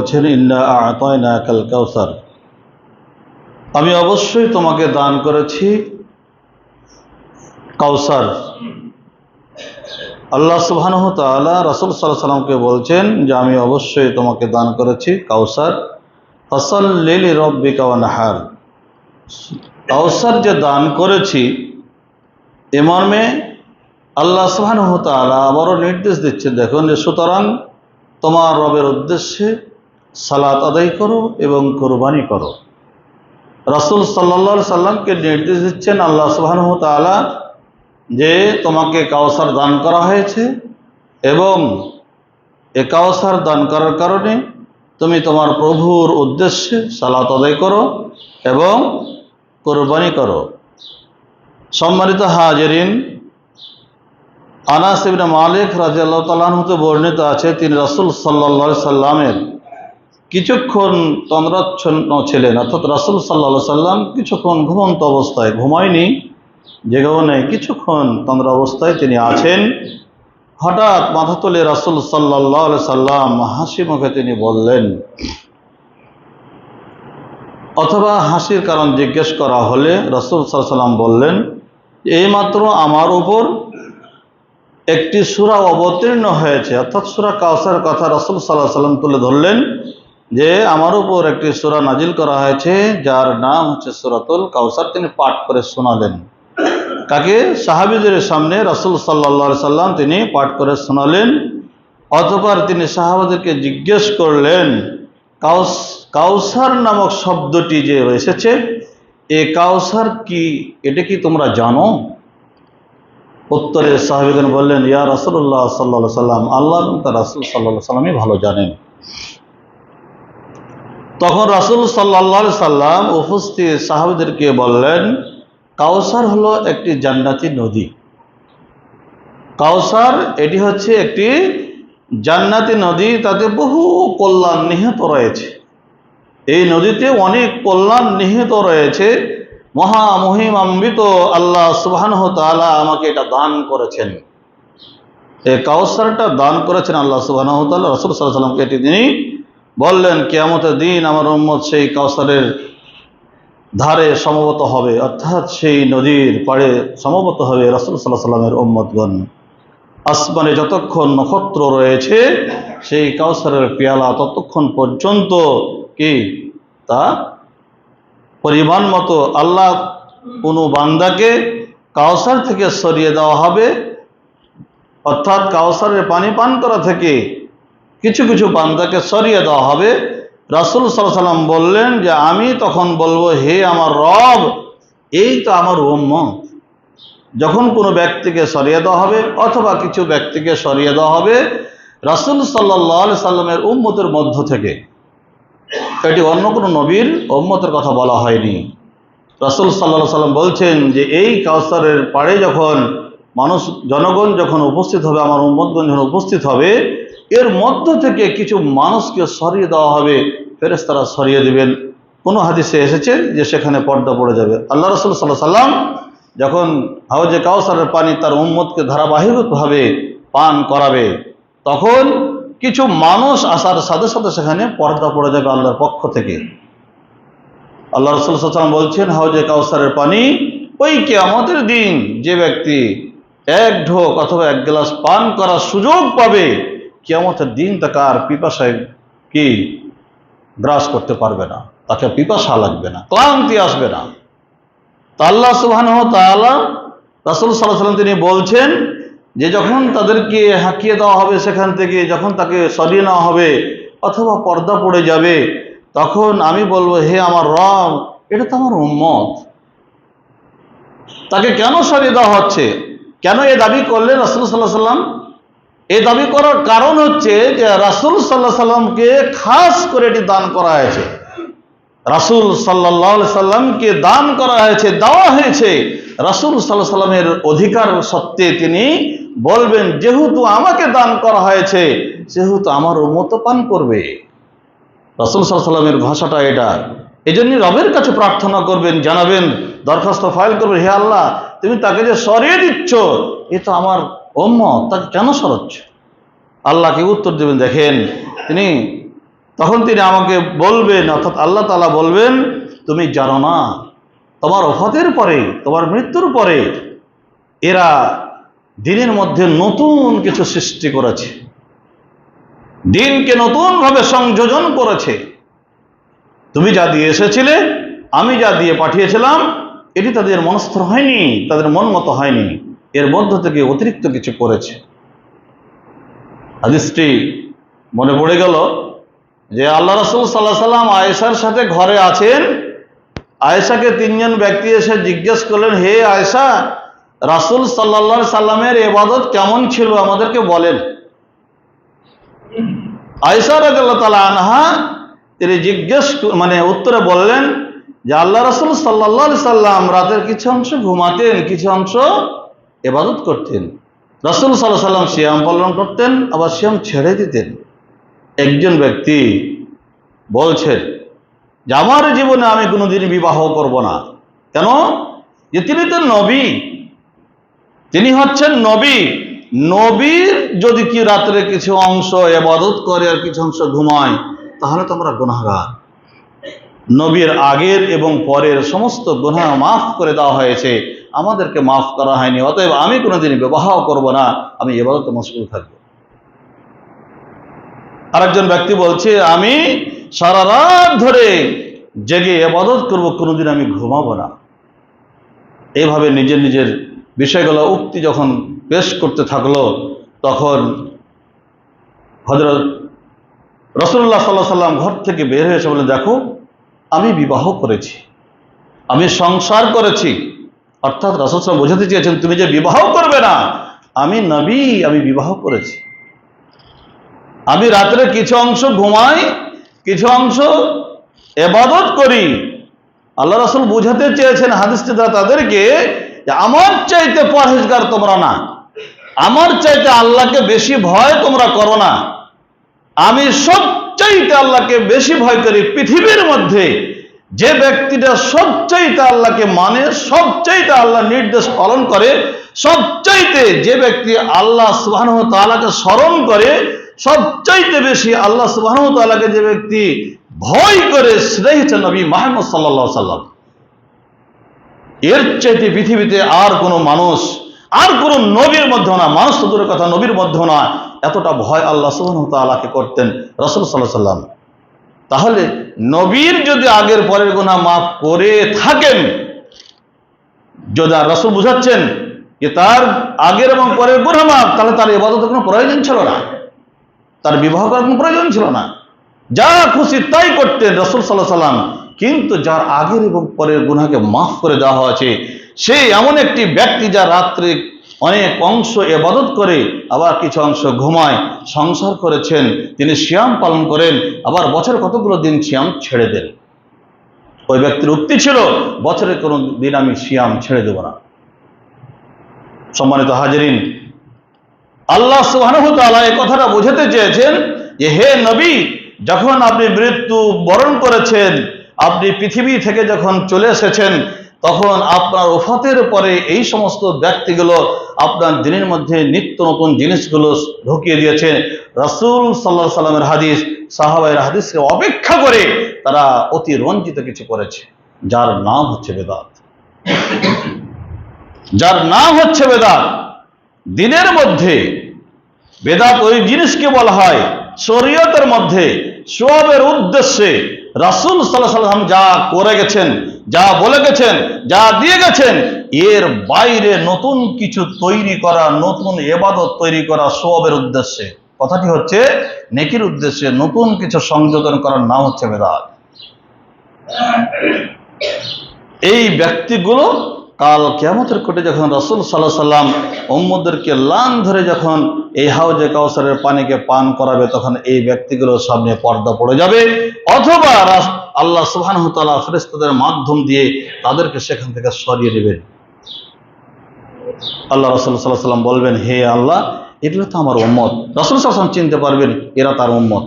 বলছেন ইন্না আ'তাইনাকাল কাউসার, আমি অবশ্যই তোমাকে দান করেছি কাউসার। আল্লাহ সুবহানাহু ওয়া তাআলা রাসূল সাল্লাল্লাহু আলাইহি সাল্লামকে বলছেন যে আমি অবশ্যই তোমাকে দান করেছি কাউসার। ফাসাল্লি লিরাব্বিকা ওয়ানহার, কাউসার যে দান করেছি এ মর্মে আল্লাহ সুবহানাহু ওয়া তাআলা আবারও নির্দেশ দিচ্ছেন, দেখুন যে সুতরাং তোমার রবের উদ্দেশ্যে সালাত আদায় করো এবং কুরবানি করো। রাসূল সাল্লাল্লাহু আলাইহি সাল্লামকে নির্দেশ দিচ্ছেন আল্লাহ সুবহানাহু ওয়া তাআলা যে তোমাকে কাউসার দান করা হয়েছে এবং এ কাউসার দান করার কারণে তুমি তোমার প্রভুর উদ্দেশ্যে সালাত আদায় করো এবং কুরবানি করো। সম্মানিত হাজিরিন, আনাস ইবনে মালিক রাদিয়াল্লাহু তাআলা আনহু হতে বর্ণিত আছে, তিনি রাসূল সাল্লাল্লাহু আলাইহি সাল্লামের কিছুক্ষণ তন্দ্রাচ্ছন্ন ছিলেন, অর্থাৎ রাসূল সাল্লাল্লাহু আলাইহি সাল্লাম কিছুক্ষণ ঘুমন্ত অবস্থায়, ঘুমায়নি, জেগেও নেই, কিছুক্ষণ তন্দ্র অবস্থায় তিনি আছেন। হঠাৎ মাথা তুলে রাসূল সাল্লাল্লাহু আলাইহি সাল্লাম হাসি মুখে তিনি বললেন, অথবা হাসির কারণ জিজ্ঞেস করা হলে রাসূল সাল্লাল্লাহু আলাইহি সাল্লাম বললেন, এইমাত্র আমার উপর একটি সূরা অবতীর্ণ হয়েছে, অর্থাৎ সূরা কাউসারের কথা রাসূল সাল্লাল্লাহু আলাইহি সাল্লাম তুলে ধরলেন যে আমার উপর একটি সূরা নাজিল করা হয়েছে যার নাম হচ্ছে সূরাতুল কাউসার। তিনি পাঠ করে শোনালেন। কাকে? সাহাবীদের সামনে রাসূল সাল্লাল্লাহু আলাইহি সাল্লাম তিনি পাঠ করে শোনালেন। অতঃপর তিনি সাহাবাদেরকে জিজ্ঞেস করলেন, কাউসার নামক শব্দটি যে এসেছে, এ কাউসার কি, এটা কি তোমরা জানো? উত্তরে সাহাবীগণ বললেন, ইয়া রাসূলুল্লাহ সাল্লাল্লাহু আলাইহি সাল্লাম, আল্লাহ এবং তার রাসূল সাল্লাল্লাহু আলাইহি সাল্লামই ভালো জানেন। তখন রাসূল সাল্লাল্লাহু আলাইহি সাল্লাম উপস্থিত সাহাবীদেরকে বললেন, কাউসার হলো একটি জান্নাতি নদী। কাউসার এটি হচ্ছে একটি জান্নাতি নদী, তাতে বহু কল্যাণ নিহিত রয়েছে। এই নদীতে অনেক কল্যাণ নিহিত রয়েছে। মহামহিমান্বিত আল্লাহ সুবহানাহু ওয়া তাআলা আমাকে এটা দান করেছেন। এই কাউসারটা দান করেছেন আল্লাহ সুবহানাহু ওয়া তাআলা। রাসূল সাল্লাল্লাহু আলাইহি সাল্লামকে এটি তিনি বললেন, কিয়ামতের দিন আমার উম্মত সেই কাউসারের ধারে সমবেত হবে, অর্থাৎ সেই নদীর পাড়ে সমবেত হবে রাসূল সাল্লাল্লাহু আলাইহি সাল্লামের উম্মতগণ। আসমানে যতক্ষণ নক্ষত্র রয়েছে সেই কাউসারের পেয়ালা ততক্ষণ পর্যন্ত কি তা পরিমাণ মতো আল্লাহ কোনো বান্দাকে কাউসার থেকে সরিয়ে দেওয়া হবে, অর্থাৎ কাউসারের পানি পান করা থেকে কিছু কিছু বান্দাকে সরিয়ে দেওয়া হবে। রাসূল সাল্লাল্লাহু আলাইহি সাল্লাম বললেন যে আমি তখন বলবো, হে আমার রব, এই তো আমার উম্মত। যখন কোনো ব্যক্তিকে সরিয়ে দেওয়া হবে অথবা কিছু ব্যক্তিকে সরিয়ে দেওয়া হবে রাসূল সাল্লাল্লাহু আলাইহি সাল্লামের উম্মতের মধ্য থেকে, এটি অন্য কোনো নবীর উম্মতের কথা বলা হয়নি। রাসূল সাল্লাল্লাহু আলাইহি সাল্লাম বলছেন যে এই কাউসারের পাড়ে যখন জনগণ যখন উপস্থিত হবে, আমার উম্মতগণ যখন উপস্থিত হবে, এর মধ্য থেকে কিছু মানুষকে সরিয়ে দেওয়া হবে, ফেরেশতারা সরিয়ে দিবেন। কোনো হাদিসে এসেছে যে সেখানে পর্দা পড়ে যাবে। আল্লাহ রাসূল সাল্লাল্লাহু আলাইহি সাল্লাম যখন হাউজে কাউসারের পানি তার উম্মতকে ধারাবাহিকভাবে পান করাবে, তখন কিছু মানুষ আসার সাথে সাথে সেখানে পর্দা পড়ে যাবে আল্লাহর পক্ষ থেকে। আল্লাহ রাসূল সাল্লাল্লাহু আলাইহি ওয়াসাল্লাম বলছেন, হাউজে কাউসারের পানি ওই কিয়ামতের দিন যে ব্যক্তি এক ঢোক অথবা এক গ্লাস পান করার সুযোগ পাবে, কিয়ামতের দিন তাকে আর পিপাসায় কি গ্রাস করতে পারবে না, তাকে পিপাসা লাগবে না, ক্লান্তি আসবে না। তা আল্লাহ সুবহানাহু ওয়া তাআলা, রাসূল সাল্লাল্লাহু আলাইহি ওয়াসাল্লাম তিনি বলছেন যে যখন তাদেরকে হাঁকিয়ে দেওয়া হবে সেখান থেকে, যখন তাকে সরিয়ে নেওয়া হবে অথবা পর্দা পড়ে যাবে, তখন আমি বলবো, হে আমার রব, এটা তো আমার উম্মত, তাকে কেন সরিয়ে দেওয়া হচ্ছে? কেন এ দাবি করলেন রাসূল সাল্লাল্লাহু আলাইহি ওয়াসাল্লাম? এই দাবি করার কারণ হচ্ছে যে রাসূল সাল্লাল্লাহু আলাইহি সাল্লামকে খাস করে এটি দান করা হয়েছে। রাসূল সাল্লাল্লাহু আলাইহি সাল্লামকে দান করা হয়েছে, দেওয়া হয়েছে। রাসূল সাল্লাল্লাহু আলাইহি সাল্লামের অধিকার সত্ত্বে তিনি বলবেন, যেহেতু আমাকে দান করা হয়েছে সেহেতু আমার উম্মত পান করবে। রাসূল সাল্লাল্লাহু আলাইহি সাল্লামের ভাষাটা এটা। এজন্য রবের কাছে প্রার্থনা করবেন, জানাবেন, দরখাস্ত ফাইল করবেন, হে আল্লাহ, তুমি তাকে যে সরিয়ে দিচ্ছ, এ তো আমার উম্মত, তাকে কেন সরাচ্ছ? আল্লাহকে উত্তর দেবেন, দেখেন তিনি তখন তিনি আমাকে বলবেন, অর্থাৎ আল্লাহ তাআলা বলবেন, তুমি জানো না তোমার ওফাতের পরে, তোমার মৃত্যুর পরে এরা দিনের মধ্যে নতুন কিছু সৃষ্টি করেছে, দিনকে নতুনভাবে সংযোজন করেছে। তুমি যা দিয়ে এসেছিলে, আমি যা দিয়ে পাঠিয়েছিলাম, এটি তাদের মনস্থ হয়নি, তাদের মন মতো হয়নি, এর মধ্য থেকে অতিরিক্ত কিছু করেছে। হাদিসটি মনে পড়ে গেল যে আল্লাহ রাসূল সাল্লাল্লাহু আলাইহি সাল্লাম আয়েশার সাথে ঘরে আছেন। আয়েশাকে তিনজন ব্যক্তি এসে জিজ্ঞেস করলেন, হে আয়েশা, রাসূল সাল্লাল্লাহু আলাইহি সাল্লামের ইবাদত কেমন ছিল আমাদেরকে বলেন। আয়েশা রাদিয়াল্লাহু তাআলা আনহা তিনি উত্তরে বললেন যে আল্লাহ রাসূল সাল্লাল্লাহু আলাইহি সাল্লাম রাতের কিছু অংশ ঘুমাতেন, কিছু অংশ ইবাদত করতেন। রাসূল সাল্লাল্লাহু আলাইহি সাল্লাম সিয়াম পালন করতেন, আবার সিয়াম ছেড়ে দিতেন। একজন ব্যক্তি বলছেন যে আমার জীবনে আমি কোনোদিন বিবাহ করব না। কেন? যে তিনি তো নবী, তিনি হচ্ছেন নবী। নবীর যদি কি রাত্রে কিছু অংশ ইবাদত করে আর কিছু অংশ ঘুমায়, তাহলে তো আমরা গুনাহগার। নবীর আগের এবং পরের সমস্ত গুনাহ মাফ করে দেওয়া হয়েছে, আমাদেরকে মাফ করা হয়নি, অতএব আমি কোনোদিন বিবাহ করব না, আমি ইবাদতে মশগুল থাকব। আরেকজন ব্যক্তি বলছে, আমি সারা রাত ধরে জেগে ইবাদত করব, কোনোদিন আমি ঘুমাবো না। এইভাবে নিজের নিজের বিষয়গুলো উক্তি যখন পেশ করতে থাকলো, তখন হযরত রাসূলুল্লাহ সাল্লাল্লাহু আলাইহি সাল্লাম ঘর থেকে বের হয়ে এসে বলে, দেখো আমি বিবাহ করেছি, আমি সংসার করেছি। অর্থাৎ রাসূল সাল্লাল্লাহু আলাইহি সাল্লাম বোঝাতে চেয়েছেন, তুমি যে বিবাহ করবে না, আমি নবী, আমি বিবাহ করেছি। আমি রাত্রে কিছু অংশ ঘুমাই, কিছু অংশ ইবাদত করি। আল্লাহ রাসূল বোঝাতে চেয়েছেন হাদিসটি দ্বারা তাদেরকে যে আমার চাইতে পরহেজগার তোমরা না, আমার চাইতে আল্লাহকে বেশি ভয় তোমরা করো না। আমি সবচাইতে আল্লাহকে বেশি ভয় করি। পৃথিবীর মধ্যে যে ব্যক্তিটা সবচাইতে আল্লাহকে মানে, সবচাইতে আল্লাহ নির্দেশ পালন করে, সবচাইতে যে ব্যক্তি আল্লাহ সুবহানাহু ওয়া তাআলাকে স্মরণ করে, সবচাইতে বেশি আল্লাহ সুবহানাহু ওয়া তাআলাকে যে ব্যক্তি ভয় করে, সেটাই হচ্ছে নবী মুহাম্মদ সাল্লাল্লাহু আলাইহি সাল্লাম। এর চাইতে পৃথিবীতে আর কোনো মানুষ, আর কোনো নবীর মধ্যে না, মানুষ তো দূরের কথা, নবীর মধ্যে না, এতটা ভয় আল্লাহ সুবহানাহু ওয়া তাআলাকে করতেন রাসূল সাল্লাল্লাহু আলাইহি সাল্লাম। তাহলে নবীর যদি আগের পরের গুনাহ মাফ করে থাকেন, যদি রাসূল বুঝাচ্ছেন যে তার আগের এবং পরের গুনাহ মাফ, তাহলে তার ইবাদতের কোনো প্রয়োজন ছিল না, তার বিবাহ করার কোনো প্রয়োজন ছিল না, যা খুশি তাই করতেন রাসূল সাল্লাল্লাহু আলাইহি সাল্লাম। কিন্তু যার আগের এবং পরের গুনাহকে মাফ করে দেওয়া হয়েছে, সে এমন একটি ব্যক্তি যা রাত্রে অনেক অংশ ইবাদত করে, আবার কিছু অংশ ঘুমায়, সংসার করেছেন, তিনি সিয়াম পালন করেন, আবার বছরে কতগুলো দিন সিয়াম ছেড়ে দেন। ওই ব্যক্তির উক্তি ছিল, বছরে কোনো দিন আমি সিয়াম ছেড়ে দেব না। সম্মানিত হাজিরিন, আল্লাহ সুবহানাহু ওয়া তাআলা এই কথাটা বোঝাতে চেয়েছেন যে হে নবী, যখন আপনি মৃত্যু বরণ করেছেন, আপনি পৃথিবী থেকে যখন চলে এসেছেন, তখন আপনার ওফাতের পরে এই সমস্ত ব্যক্তিগুলো আপনার দিনের মধ্যে নিত্য নতুন জিনিসগুলো ঢুকিয়ে দিয়েছে। রাসূল সাল্লাল্লাহু আলাইহি সাল্লামের হাদিস, সাহাবায়ের হাদিসকে অপেক্ষা করে তারা অতি রঞ্জিত কিছু করেছে, যার নাম হচ্ছে বেদাত। যার নাম হচ্ছে বেদাত। দিনের মধ্যে বেদাত ওই জিনিসকে বলা হয় শরীয়তের মধ্যে সওয়াবের উদ্দেশ্যে রাসূল সাল্লাল্লাহু আলাইহি সাল্লাম যা করে গেছেন, যা বলে গেছেন, যা দিয়ে গেছেন, এর বাইরে নতুন কিছু তৈরি করা, নতুন ইবাদত তৈরি করা সওয়াবের উদ্দেশ্যে, কথাটি হচ্ছে নেকির উদ্দেশ্যে নতুন কিছু সংযোজন করার নাম হচ্ছে বেদাত। এই ব্যক্তিগুলো কাল কিয়ামতের কোটে যখন রাসূল সাল্লাল্লাহু আলাইহি সাল্লাম উম্মতদেরকে লান ধরে যখন এই হাউজে কাউসারের পানিকে পান করাবে, তখন এই ব্যক্তিগুলোর সামনে পর্দা পড়ে যাবে, অথবা আল্লাহ সুবহানাহু ওয়া তাআলা ফেরেশতাদের মাধ্যম দিয়ে তাদেরকে সেখান থেকে সরিয়ে দেবেন। আল্লাহ রাসূল সাল্লাল্লাহু আলাইহি সাল্লাম বলবেন, হে আল্লাহ, এগুলো তো আমার উম্মত। রাসূল সাল্লাল্লাহু আলাইহি সাল্লাম চিনতে পারবেন এরা তার উম্মত,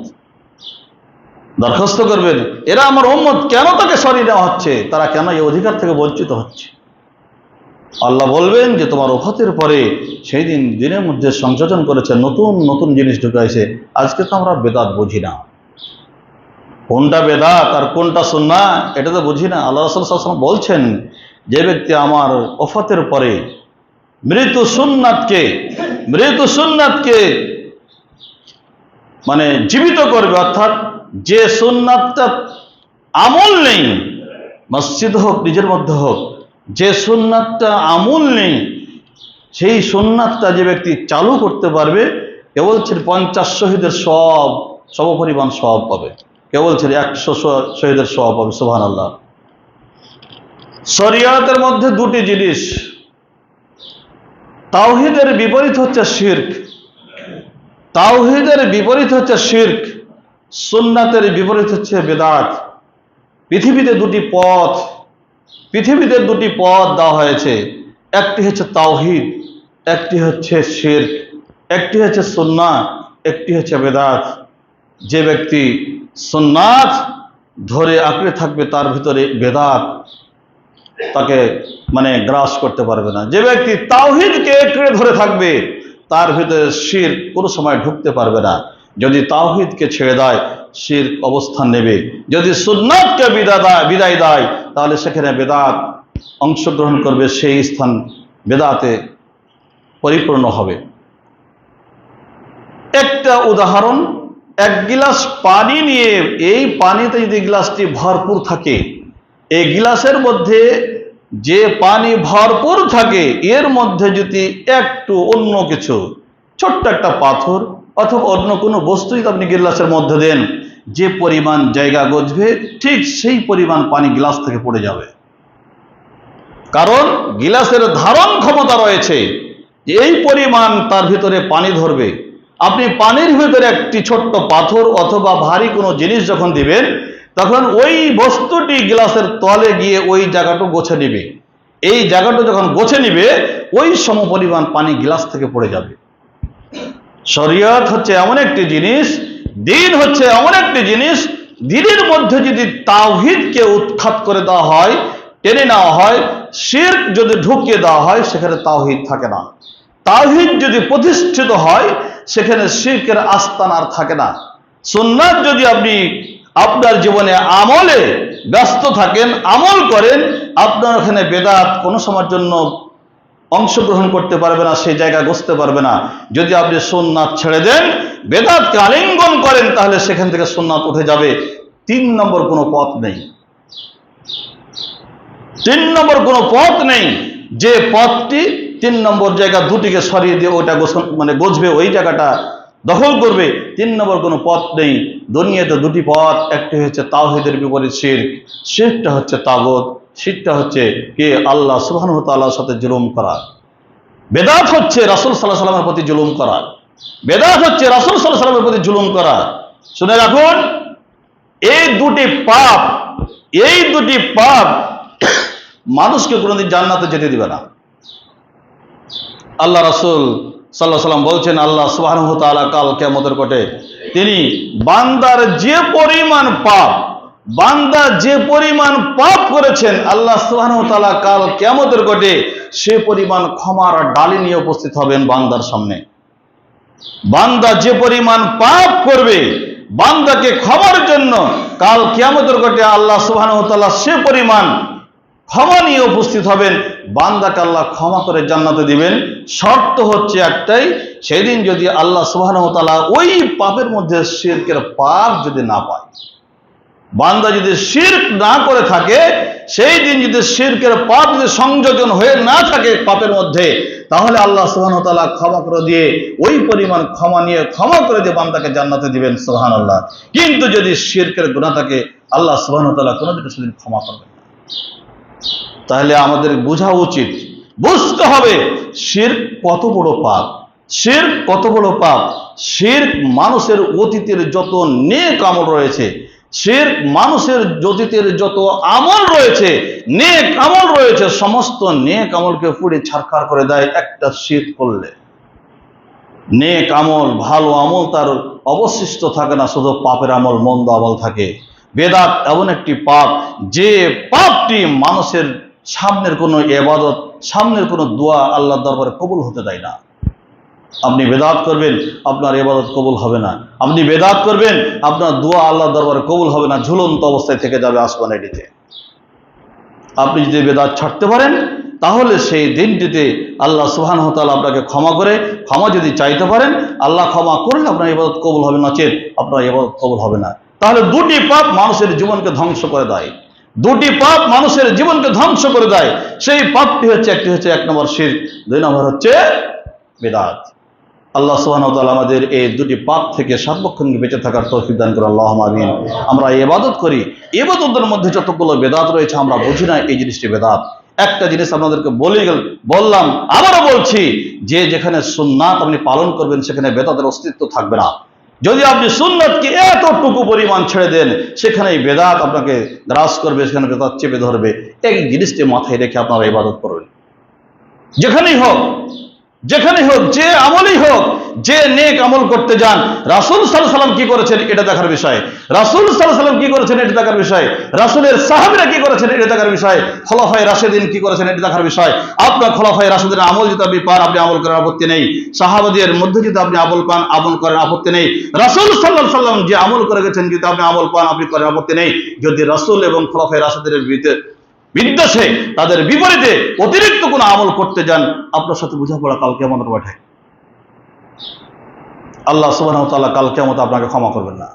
দরখাস্ত করবেন, এরা আমার উম্মত, কেন তাকে সরিয়ে দেওয়া হচ্ছে, তারা কেন এই অধিকার থেকে বঞ্চিত হচ্ছে? আল্লাহ বলবেন যে তোমার ওফাতের পরে সেই দিন দিনের মধ্যে সংযোজন করেছে, নতুন নতুন জিনিস ঢুকাইছে, আজকে তো আমরা বেদাত বুঝি না। কোনটা বেদাত আর কোনটা সুন্নাহ এটা তো বুঝি না। আল্লাহ রাসূল সাল্লাল্লাহু আলাইহি ওয়াসাল্লাম বলছেন, যে ব্যক্তি আমার ওফাতের পরে মৃত সুন্নাতকে মানে জীবিত করবে, অর্থাৎ যে সুন্নাতটা আমল নেই, মসজিদ হোক নিজের মধ্যে হোক, যে সুন্নাতটা আমল নেই, সেই সুন্নাতটা যে ব্যক্তি চালু করতে পারবে, কে বলছেন 50 শহীদের সমপরিমাণ সওয়াব পাবে। কে বলছেন 100 শহীদের সওয়াব পাবে। সুবহানাল্লাহ। শরিয়তের মধ্যে দুটি জিনিস, তাওহীদের বিপরীত হচ্ছে শিরক, সুন্নাতের বিপরীত হচ্ছে বেদাত। পৃথিবীতে দুটি পথ দেওয়া হয়েছে, একটি হচ্ছে তাওহীদ, একটি হচ্ছে শিরক, একটি হচ্ছে সুন্নাহ, একটি হচ্ছে বেদাত। যে ব্যক্তি সুন্নাত ধরে আঁকড়ে থাকবে তার ভিতরে বেদাত তাকে গ্রাস করতে পারবে না। যে ব্যক্তি তাওহীদকে আঁকড়ে ধরে থাকবে তার ভিতরে শিরক কোনো সময় ঢুকতে পারবে না। যদি তাওহীদকে ছেড়ে দেয় শিরক অবস্থান নেবে, যদি সুন্নাতকে বিদায় দেয় তাহলে সেখানে বেদাত অংশগ্রহণ করবে, সেই স্থান বেদাতে পরিপূর্ণ হবে। একটা উদাহরণ, এক গিলাস পানি নিয়ে, এই পানিতে যদি গ্লাসটি ভরপুর থাকে, এই গ্লাসের মধ্যে যে পানি ভরপুর থাকে, এর মধ্যে যদি একটু অন্য কিছু, ছোট্ট একটা পাথর অথবা অন্য কোনো বস্তু যদি আপনি গ্লাসের মধ্যে দেন, যে পরিমাণ জায়গা গজবে ঠিক সেই পরিমাণ পানি গ্লাস থেকে পড়ে যাবে। কারণ গিলাসের ধারণ ক্ষমতা রয়েছে, এই পরিমাণ তার ভিতরে পানি ধরবে। আপনি পানির ভিতরে একটি ছোট্ট পাথর অথবা ভারী কোনো জিনিস যখন দিবেন, তখন ওই বস্তুটি গ্লাসের তলে গিয়ে ওই জায়গাটা গোছে নেবে। এই জায়গাটা যখন গোছে নেবে, ওই সমপরিমাণ পানি গ্লাস থেকে পড়ে যাবে। শরীয়ত হচ্ছে এমন একটি জিনিস, দ্বীন হচ্ছে এমন একটি জিনিস, দ্বীনের মধ্যে যদি তাওহীদকে উৎখাত করে দেওয়া হয়, টেনে নেওয়া হয়, শিরক যদি ঢুকিয়ে দেওয়া হয়, সেখানে তাওহীদ থাকে না। তাওহীদ যদি প্রতিষ্ঠিত হয়, সেখানে শিরকের আস্তান আর থাকে না। সুন্নাত যদি আপনি আপনার জীবনে আমলে ব্যস্ত থাকেন, আমল করেন, আপনার ওখানে বেদাত কোনো সময়ের জন্য অংশগ্রহণ করতে পারবে না, সেই জায়গা গছতে পারবে না। যদি আপনি সুন্নাত ছেড়ে দেন, বেদাতকে আলিঙ্গন করেন, তাহলে সেখান থেকে সুন্নাত উঠে যাবে। 3 নম্বর কোনো পথ নেই, যে পথটি 3 নম্বর জায়গা দুটিকে সরিয়ে দিয়ে ওইটা গছবে, ওই জায়গাটা দখল করবে। 3 নম্বর কোনো পথ নেই। দুনিয়াতে দুটি পথ, একটি হচ্ছে তাওহীদের বিপরীত শিরক, শিরকটা হচ্ছে তাগুত, শিরকটা হচ্ছে কে আল্লাহ সুবহানাহু ওয়া তাআলার সাথে জুলুম করা। বেদাত হচ্ছে রাসূল সাল্লাল্লাহু আলাইহি ওয়াসাল্লামের প্রতি জুলুম করা। শুনে রাখুন, এই দুটি পাপ মানুষকে কোনোদিন জান্নাতে যেতে দিবে না। আল্লাহ রাসূল সাল্লাল্লাহু আলাইহি ওয়াসাল্লাম বলছেন, আল্লাহ সুবহানাহু ওয়া তাআলা কাল কিয়ামতের কোটে তিনি বান্দার যে পরিমাণ পাপ করেছেন, আল্লাহ সুবহানাহু ওয়া তাআলা কাল কিয়ামতের কোটে সে পরিমাণ ক্ষমার ডালি নিয়ে উপস্থিত হবেন বান্দার সামনে। বান্দা যে পরিমাণ পাপ করবে, বান্দাকে ক্ষমার জন্য কাল কিয়ামতের কোটে আল্লাহ সুবহানাহু ওয়া তাআলা সে পরিমাণ ক্ষমা নিয়ে উপস্থিত হবেন। বান্দাকে আল্লাহ ক্ষমা করে জান্নাতে দিবেন। শর্ত হচ্ছে একটাই, সেদিন যদি আল্লাহ সুবহানাহু ওয়া তাআলা ওই পাপের মধ্যে শিরকের পাপ যদি না পায়, বান্দা যদি শিরক না করে থাকে, সেই দিন যদি শিরকের পাপ যদি সংযোজন হয়ে না থাকে পাপের মধ্যে, তাহলে আল্লাহ সুবহানাহু ওয়া তাআলা ক্ষমা করে দিয়ে ওই পরিমাণ ক্ষমা করে দিয়ে বান্দাকে জান্নাতে দিবেন। সুবহানাল্লাহ। কিন্তু যদি শিরকের গুনাহ থাকে, আল্লাহ সুবহানাহু ওয়া তাআলা কোনোদিন সেদিন ক্ষমা করবেন না। তাহলে আমাদের বোঝা উচিত, বুঝতে হবে শিরক কত বড় পাপ। শিরক মানুষের অতীতের যত নেক আমল রয়েছে, শিরক মানুষের অতীতের যত আমল রয়েছে, নেক আমল রয়েছে, সমস্ত নেক আমলকে পুড়ে ছারখার করে দেয় একটা শিরক করলে। নেক আমল, ভালো আমল তার অবশিষ্ট থাকে না, শুধু পাপের আমল, মন্দ আমল থাকে। বেদাত এমন একটি পাপ, যে পাপটি মানুষের সামনের কোনো ইবাদত, সামনের কোনো দোয়া আল্লাহর দরবারে কবুল হতে দেয় না। আপনি বেদাত করবেন, আপনার ইবাদত কবুল হবে না। আপনি বেদাত করবেন, আপনার দোয়া আল্লাহর দরবারে কবুল হবে না, ঝুলন্ত অবস্থায় থেকে যাবে আসমানের নিচে। আপনি যদি বেদাত ছাড়তে পারেন, তাহলে সেই দিনটিতে আল্লাহ সুবহানাহু ওয়া তাআলা আপনাকে ক্ষমা করে, ক্ষমা যদি চাইতে পারেন, আল্লাহ ক্ষমা করলে আপনার ইবাদত কবুল হবে, নচেত আপনার ইবাদত কবুল হবে না। তাহলে দুটি পাপ মানুষের জীবনকে ধ্বংস করে দেয়, দুটি পাপ মানুষের জীবনকে ধ্বংস করে দেয়। সেই পাপটি হচ্ছে, একটি হচ্ছে 1 নম্বর শিরক, 2 নম্বর হচ্ছে বেদাত। আল্লাহ সুবহানাহু ওয়া তাআলা আমাদের এই দুটি পাপ থেকে সার্বক্ষণ বেঁচে থাকার তৌফিক দান করুন, আল্লাহুম্মা আমিন। আমরা ইবাদত করি, ইবাদতের মধ্যে যতগুলো বেদাত রয়েছে আমরা বুঝি না এই জিনিসটি বেদাত। একটা জিনিস আপনাদেরকে বললাম, আবারও বলছি, যে যেখানে সুন্নাত আপনি পালন করবেন সেখানে বেদাতের অস্তিত্ব থাকবে না। যদি আপনি সুন্নাতকে এতটুকু পরিমাণ ছেড়ে দেন, সেখানে বেদাত আপনাকে গ্রাস করবে, সেখানে বেদাত চেপে ধরবে। এই জিনিসটি মাথায় রেখে আপনারা ইবাদত করবেন, যেখানেই হোক, যেখানেই হোক, যে আমলই হোক। যে নেক আমল করতে যান, রাসূল সাল্লাল্লাহু আলাইহি ওয়াসাল্লাম কি করেছেন এটা দেখার বিষয়, রাসূল সাল্লাল্লাহু আলাইহি ওয়াসাল্লাম কি করেছেন এটা দেখার বিষয়, রাসূলের সাহাবীরা কি করেছেন এটা দেখার বিষয়, খোলাফায়ে রাশিদিন কি করেছেন এটা দেখার বিষয়। আপনার খোলাফায়ে রাশিদিনের আমল যদি আপনি পান, আপনি আমল করার আপত্তি নেই। সাহাবাদের মধ্যে যদি আপনি আমল পান, আমল করেন, আপত্তি নেই। রাসূল সাল্লাল্লাহু আলাইহি ওয়াসাল্লাম যে আমল করে গেছেন, যদি আপনি আমল পান, আপনি করেন, আপত্তি নেই। যদি রাসূল এবং খোলাফায়ে রাশিদিনের বিদ্বেষে, তাদের বিপরীতে অতিরিক্ত কোনো আমল করতে যান, আপনার সাথে বোঝাপড়া কাল কিয়ামতের মাঠে আল্লাহ সুবহানাহু ওয়া তাআলা কাল কিয়ামতে আপনাকে ক্ষমা করবেন না।